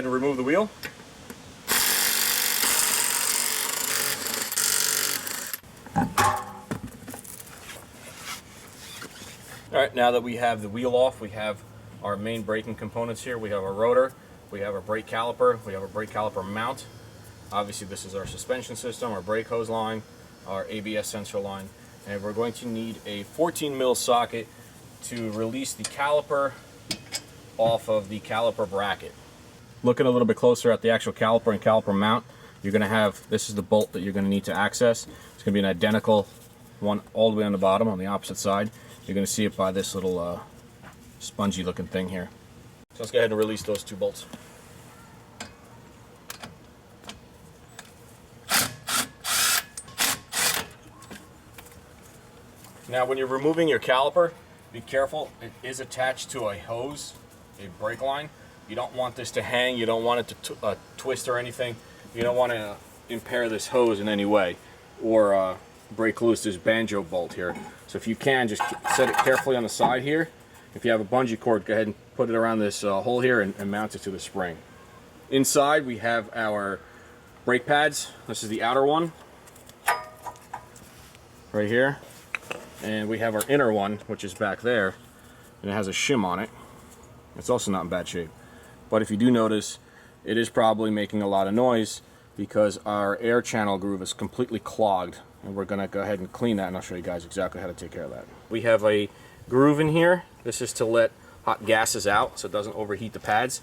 ahead and remove the wheel. Alright, now that we have the wheel off, we have our main braking components here. We have our rotor, we have our brake caliper, we have a brake caliper mount. Obviously this is our suspension system, our brake hose line, our ABS sensor line, and we're going to need a 14 mil socket to release the caliper off of the caliper bracket. Looking a little bit closer at the actual caliper and caliper mount, you're going to have, this is the bolt that you're going to need to access. It's going to be an identical one all the way on the bottom on the opposite side. You're going to see it by this little spongy looking thing here. So let's go ahead and release those two bolts. Now when you're removing your caliper, be careful, it is attached to a hose, a brake line. You don't want this to hang, you don't want it to twist or anything. You don't want to impair this hose in any way or break loose this banjo bolt here. So if you can, just set it carefully on the side here. If you have a bungee cord, go ahead and put it around this hole here and mount it to the spring. Inside we have our brake pads. This is the outer one right here. And we have our inner one, which is back there, and it has a shim on it. It's also not in bad shape. But if you do notice, it is probably making a lot of noise because our air channel groove is completely clogged. And we're gonna go ahead and clean that, and I'll show you guys exactly how to take care of that. We have a groove in here. This is to let hot gases out so it doesn't overheat the pads.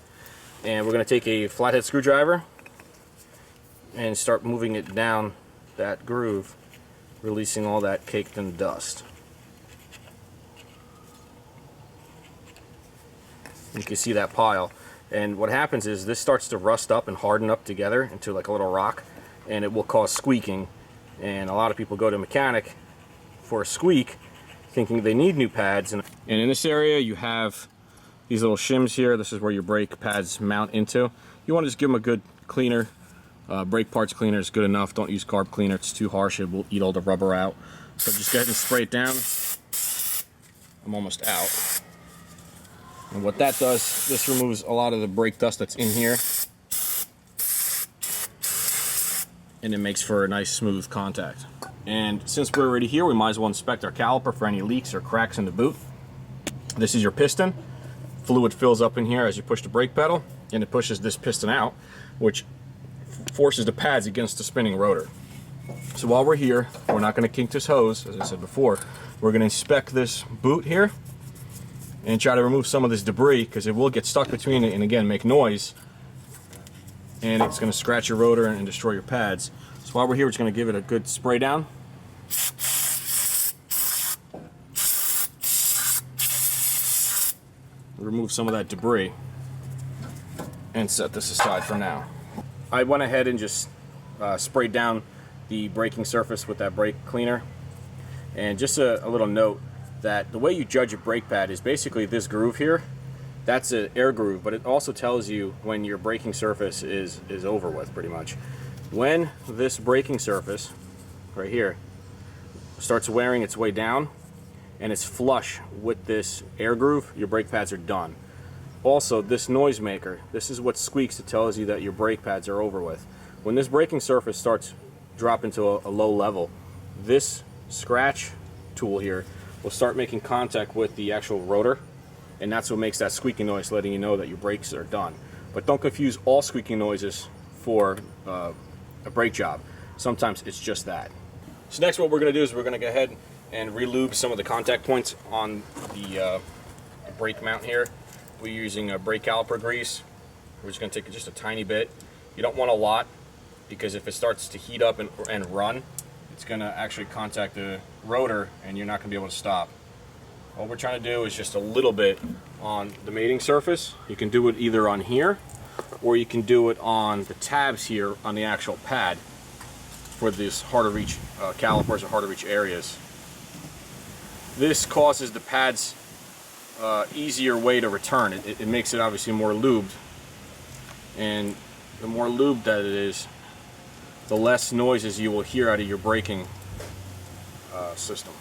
And we're gonna take a flathead screwdriver and start moving it down that groove, releasing all that caked in dust. You can see that pile, and what happens is this starts to rust up and harden up together into like a little rock, and it will cause squeaking. And a lot of people go to a mechanic for a squeak thinking they need new pads, and in this area you have these little shims here. This is where your brake pads mount into. You want to just give them a good cleaner. Brake parts cleaner is good enough. Don't use carb cleaner, it's too harsh, it will eat all the rubber out. So just go ahead and spray it down. I'm almost out. And what that does, this removes a lot of the brake dust that's in here. And it makes for a nice smooth contact. And since we're already here, we might as well inspect our caliper for any leaks or cracks in the boot. This is your piston. Fluid fills up in here as you push the brake pedal, and it pushes this piston out, which forces the pads against the spinning rotor. So while we're here, we're not going to kink this hose, as I said before. We're going to inspect this boot here and try to remove some of this debris, because it will get stuck between it and again make noise, and it's going to scratch your rotor and destroy your pads. So while we're here, we're just going to give it a good spray down. Remove some of that debris and set this aside for now. I went ahead and just sprayed down the braking surface with that brake cleaner. And just a little note that the way you judge a brake pad is basically this groove here. That's an air groove, but it also tells you when your braking surface is over with, pretty much. When this braking surface right here starts wearing its way down and it's flush with this air groove, your brake pads are done. Also, this noise maker, this is what squeaks. It tells you that your brake pads are over with. When this braking surface starts dropping to a low level, this scratch tool here will start making contact with the actual rotor, and that's what makes that squeaking noise, letting you know that your brakes are done. But don't confuse all squeaking noises for a brake job. Sometimes it's just that. So next what we're going to do is we're going to go ahead and re-lube some of the contact points on the brake mount here. We're using a brake caliper grease. We're just going to take just a tiny bit. You don't want a lot, because if it starts to heat up and run, it's going to actually contact the rotor and you're not going to be able to stop. What we're trying to do is just a little bit on the mating surface. You can do it either on here, or you can do it on the tabs here on the actual pad for these hard to reach calipers or hard to reach areas. This causes the pads easier way to return. It makes it obviously more lubed, and the more lubed that it is, the less noises you will hear out of your braking system.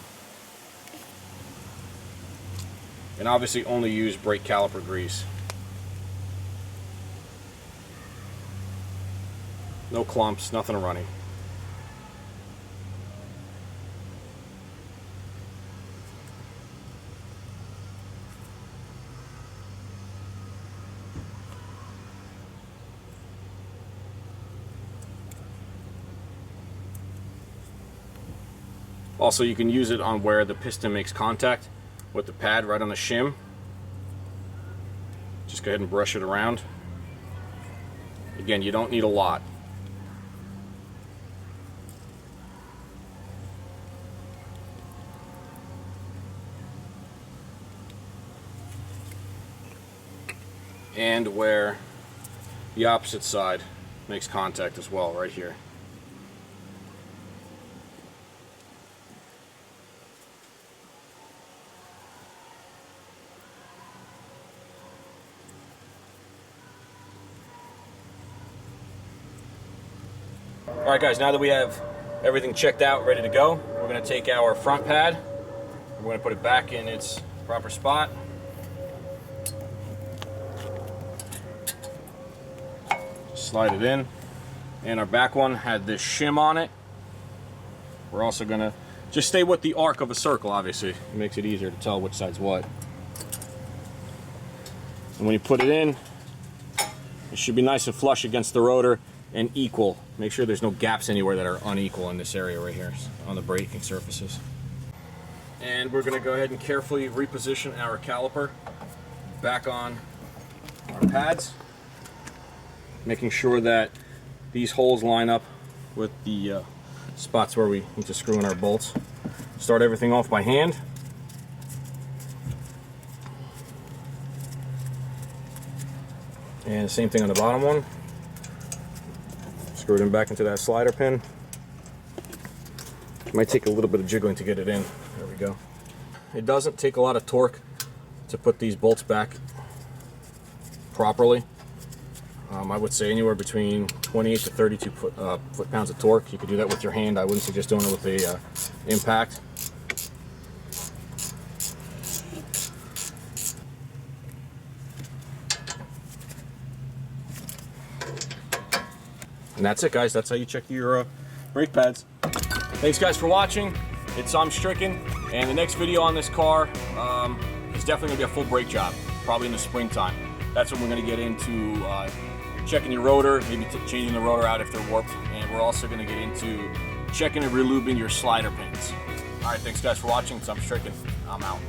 And obviously only use brake caliper grease. No clumps, nothing running. Also, you can use it on where the piston makes contact with the pad right on the shim. Just go ahead and brush it around. Again, you don't need a lot. And where the opposite side makes contact as well, right here. Alright guys, now that we have everything checked out, ready to go, we're going to take our front pad, we're going to put it back in its proper spot. Just slide it in. And our back one had this shim on it. We're also going to just stay with the arc of a circle, obviously. It makes it easier to tell which side's what. And when you put it in, it should be nice and flush against the rotor and equal. Make sure there's no gaps anywhere that are unequal in this area right here on the braking surfaces. And we're going to go ahead and carefully reposition our caliper back on our pads, making sure that these holes line up with the spots where we need to screw in our bolts. Start everything off by hand. And same thing on the bottom one. Screw it in back into that slider pin. It might take a little bit of jiggling to get it in. There we go. It doesn't take a lot of torque to put these bolts back properly. I would say anywhere between 28 to 32 foot-pounds of torque. You could do that with your hand. I wouldn't suggest doing it with the impact. And that's it, guys. That's how you check your brake pads. Thanks, guys, for watching. I'm Stricken, and the next video on this car is definitely going to be a full brake job, probably in the springtime. That's when we're going to get into checking your rotor, maybe changing the rotor out if they're warped, and we're also going to get into checking and relubing your slider pins. All right, thanks, guys, for watching. I'm Stricken. I'm out.